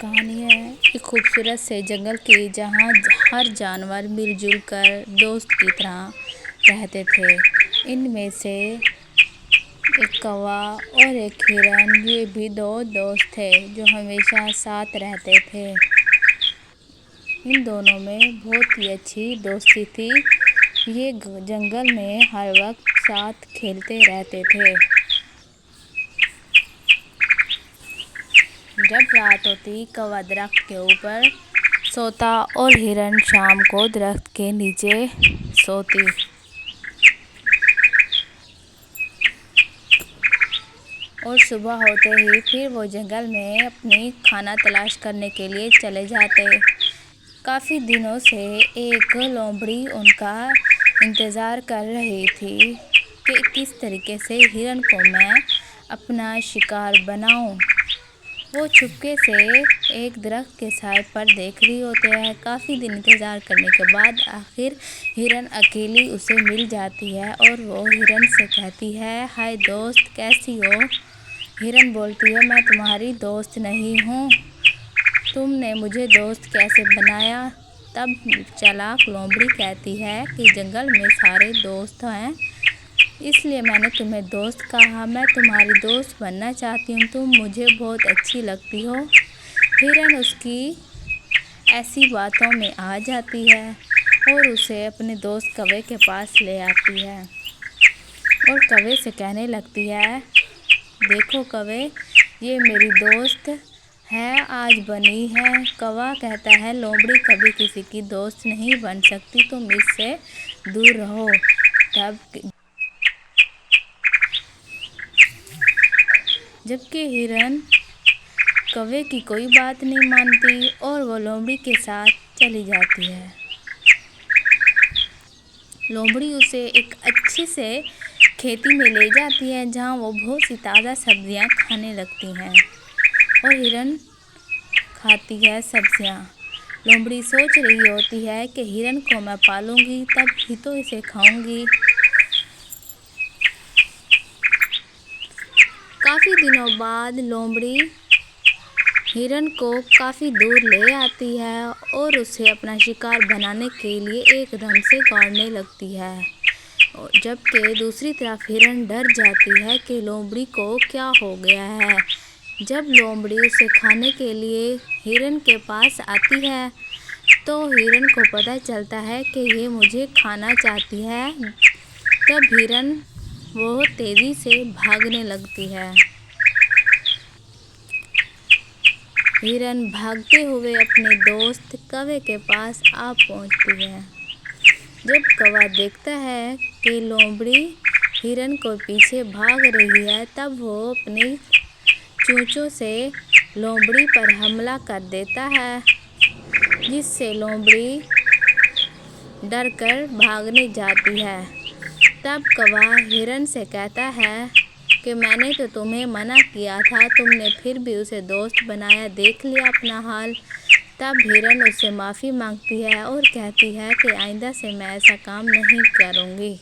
کہانی ہے ایک خوبصورت سے جنگل کی، جہاں ہر جانور مل جل کر دوست کی طرح رہتے تھے۔ ان میں سے ایک کوا اور ایک ہرن، یہ بھی دو دوست تھے جو ہمیشہ ساتھ رہتے تھے۔ ان دونوں میں بہت ہی اچھی دوستی تھی۔ یہ جنگل میں ہر وقت ساتھ کھیلتے رہتے تھے۔ جب رات ہوتی، کوا درخت کے اوپر سوتا اور ہرن شام کو درخت کے نیچے سوتی۔ اور صبح ہوتے ہی پھر وہ جنگل میں اپنی کھانا تلاش کرنے کے لیے چلے جاتے۔ کافی دنوں سے ایک لومڑی ان کا انتظار کر رہی تھی کہ کس طریقے سے ہرن کو میں اپنا شکار بناؤں۔ وہ چپکے سے ایک درخت کے سائے پر دیکھ رہی ہوتی ہے۔ کافی دن انتظار کرنے کے بعد آخر ہرن اکیلی اسے مل جاتی ہے اور وہ ہرن سے کہتی ہے، ہائے دوست، کیسی ہو؟ ہرن بولتی ہے، میں تمہاری دوست نہیں ہوں، تم نے مجھے دوست کیسے بنایا؟ تب چالاک لومڑی کہتی ہے کہ جنگل میں سارے دوست ہیں، اس لیے میں نے تمہیں دوست کہا، میں تمہاری دوست بننا چاہتی ہوں، تم مجھے بہت اچھی لگتی ہو۔ ہرن اس کی ایسی باتوں میں آ جاتی ہے اور اسے اپنے دوست کوے کے پاس لے آتی ہے اور کوے سے کہنے لگتی ہے، دیکھو کوے، یہ میری دوست ہے، آج بنی ہے۔ کوا کہتا ہے، لومڑی کبھی کسی کی دوست نہیں بن سکتی، تم اس سے دور رہو۔ جبکہ ہرن کوے کی کوئی بات نہیں مانتی اور وہ لومڑی کے ساتھ چلی جاتی ہے۔ لومڑی اسے ایک اچھے سے کھیتی میں لے جاتی ہے جہاں وہ بہت سی تازہ سبزیاں کھانے لگتی ہے اور ہرن کھاتی ہے سبزیاں۔ لومڑی سوچ رہی ہوتی ہے کہ ہرن کو میں پالوں گی تب ہی تو اسے کھاؤں گی۔ کافی دنوں بعد لومڑی ہرن کو کافی دور لے آتی ہے اور اسے اپنا شکار بنانے کے لیے ایک دم سے دوڑنے لگتی ہے، جبکہ دوسری طرف ہرن ڈر جاتی ہے کہ لومڑی کو کیا ہو گیا ہے۔ جب لومڑی اسے کھانے کے لیے ہرن کے پاس آتی ہے تو ہرن کو پتہ چلتا ہے کہ یہ مجھے کھانا چاہتی ہے۔ تب ہرن بہت تیزی سے بھاگنے لگتی ہے۔ ہرن بھاگتے ہوئے اپنے دوست کوے کے پاس آ پہنچتی ہے۔ جب کوا دیکھتا ہے کہ لومڑی ہرن کو پیچھے بھاگ رہی ہے تب وہ اپنی چونچوں سے لومڑی پر حملہ کر دیتا ہے، جس سے لومڑی ڈر کر بھاگنے جاتی ہے۔ تب کوا ہرن سے کہتا ہے کہ میں نے تو تمہیں منع کیا تھا، تم نے پھر بھی اسے دوست بنایا، دیکھ لیا اپنا حال۔ تب ہرن اس سے معافی مانگتی ہے اور کہتی ہے کہ آئندہ سے میں ایسا کام نہیں کروں گی۔